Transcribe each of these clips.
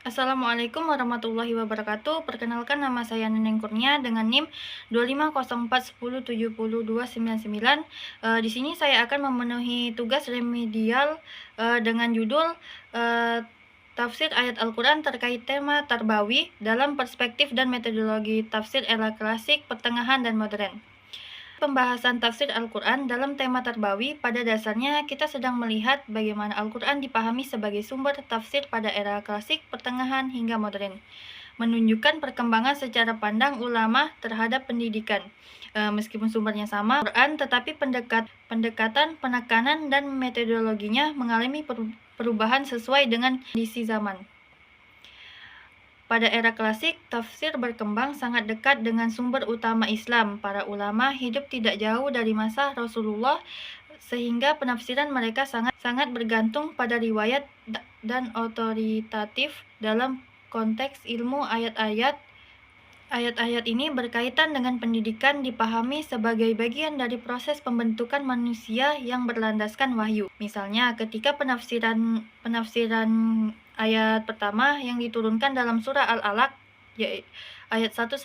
Assalamualaikum warahmatullahi wabarakatuh. Perkenalkan, nama saya Neneng Kurnia dengan NIM 25041070299. Di sini saya akan memenuhi tugas remedial dengan judul Tafsir ayat Al-Quran terkait tema Tarbawi dalam perspektif dan metodologi tafsir era klasik, pertengahan, dan modern. Pembahasan tafsir Al-Quran dalam tema Tarbawi, pada dasarnya kita sedang melihat bagaimana Al-Quran dipahami sebagai sumber tafsir pada era klasik, pertengahan, hingga modern, menunjukkan perkembangan secara pandang ulama terhadap pendidikan. Meskipun sumbernya sama, Al-Quran, tetapi pendekatan, penekanan, dan metodologinya mengalami perubahan sesuai dengan kondisi zaman. Pada era klasik, tafsir berkembang sangat dekat dengan sumber utama Islam. Para ulama hidup tidak jauh dari masa Rasulullah, sehingga penafsiran mereka sangat bergantung pada riwayat dan otoritatif dalam konteks ilmu. Ayat-ayat ini berkaitan dengan pendidikan, dipahami sebagai bagian dari proses pembentukan manusia yang berlandaskan wahyu. Misalnya, ketika penafsiran ayat pertama yang diturunkan dalam surah Al-Alaq, ayat 1-5,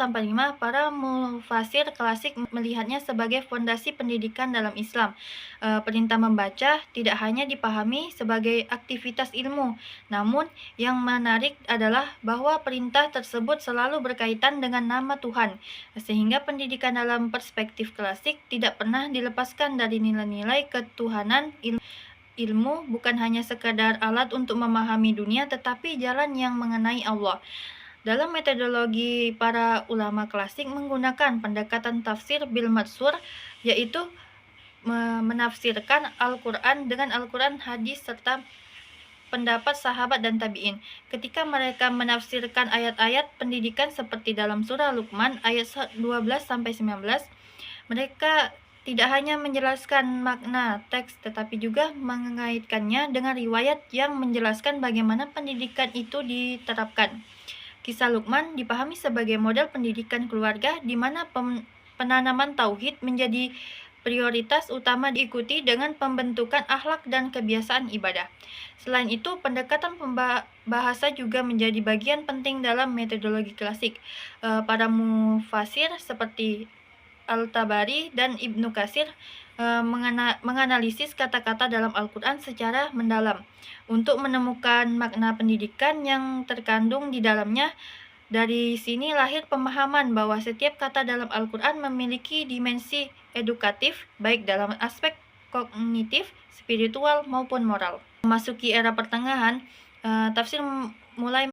para mufasir klasik melihatnya sebagai fondasi pendidikan dalam Islam. Perintah membaca tidak hanya dipahami sebagai aktivitas ilmu, namun yang menarik adalah bahwa perintah tersebut selalu berkaitan dengan nama Tuhan, sehingga pendidikan dalam perspektif klasik tidak pernah dilepaskan dari nilai-nilai ketuhanan. Ilmu bukan hanya sekadar alat untuk memahami dunia, tetapi jalan yang mengenai Allah. Dalam metodologi para ulama klasik menggunakan pendekatan tafsir bil matsur, yaitu menafsirkan Al-Quran dengan Al-Quran, hadis, serta pendapat sahabat dan tabi'in. Ketika mereka menafsirkan ayat-ayat pendidikan seperti dalam surah Luqman ayat 12-19, mereka tidak hanya menjelaskan makna teks, tetapi juga mengaitkannya dengan riwayat yang menjelaskan bagaimana pendidikan itu diterapkan. Kisah Luqman dipahami sebagai model pendidikan keluarga, di mana penanaman tauhid menjadi prioritas utama, diikuti dengan pembentukan akhlak dan kebiasaan ibadah. Selain itu, pendekatan bahasa juga menjadi bagian penting dalam metodologi klasik. Para mufasir seperti Al-Tabari dan Ibnu Katsir menganalisis kata-kata dalam Al-Quran secara mendalam untuk menemukan makna pendidikan yang terkandung di dalamnya. Dari sini lahir pemahaman bahwa setiap kata dalam Al-Quran memiliki dimensi edukatif, baik dalam aspek kognitif, spiritual, maupun moral. Memasuki era pertengahan, tafsir mulai